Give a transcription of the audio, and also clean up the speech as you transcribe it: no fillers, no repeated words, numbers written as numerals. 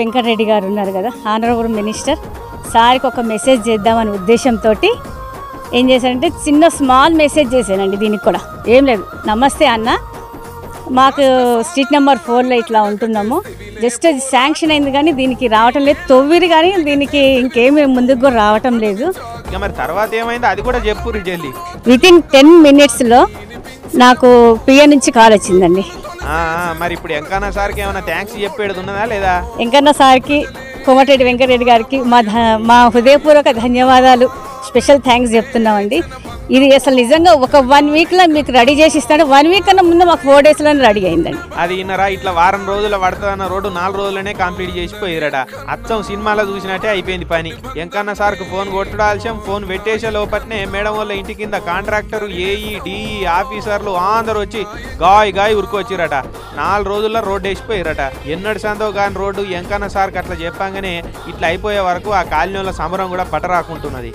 వెంకటరెడ్డి గారు ఉన్నారు కదా, ఆనరబుల్ మినిస్టర్ సార్కి ఒక మెసేజ్ చేద్దామనే ఉద్దేశంతో ఏం చేశానంటే చిన్న స్మాల్ మెసేజ్ చేశానండి. దీనికి కూడా ఏం లేదు, నమస్తే అన్న, మాకు స్ట్రీట్ నెంబర్ 4లో ఇట్లా ఉంటున్నాము, జస్ట్ అది శాంక్షన్ అయింది కానీ దీనికి రావటం లేదు, తొవ్విరి కానీ దీనికి ఇంకేమీ ముందుకు కూడా రావటం లేదు. మరి తర్వాత ఏమైంది అది కూడా చెప్పు జల్లి. వితిన్ 10 minutesలో నాకు పిఏ నుంచి కాల్ వచ్చిందండి. మరి ఇప్పుడు వెంకన్న సార్కి ఏమైనా థ్యాంక్స్ చెప్పేది ఉన్నదా లేదా? వెంకన్న సార్కి, కోమటిరెడ్డి వెంకటరెడ్డి గారికి మా హృదయపూర్వక ధన్యవాదాలు, స్పెషల్ థ్యాంక్స్ చెప్తున్నామండి. ఇది అసలు నిజంగా ఒక 1 weekలో మీకు రెడీ చేసి ఇస్తాడు. 1 week కన్నా ముందు మాకు 4 daysలో రెడీ అయిందండి. అది ఇన్నరా ఇట్లా వారం రోజుల పడుతుందన్న రోడ్డు 4 రోజులనే కంప్లీట్ చేసిపోయారట. అచ్చం సినిమాలో చూసినట్టే అయిపోయింది పని. వెంకన్న సార్కు ఫోన్ కొట్టుడు ఆలస్యం, ఫోన్ పెట్టేసే లోపట్నే మేడం వాళ్ళ ఇంటి కింద కాంట్రాక్టర్, ఏఈ, డిఈ ఆఫీసర్లు అందరూ వచ్చి గాయ ఉరుకొచ్చిరట. 4 రోజుల్లో రోడ్డు వేసిపోయారట. ఎన్నడు సందో కానీ రోడ్డు వెంకన్న సార్కి అట్లా చెప్పంగానే ఇట్లా అయిపోయే వరకు ఆ కాలనీల సమరం కూడా పట్టరాకుంటున్నది.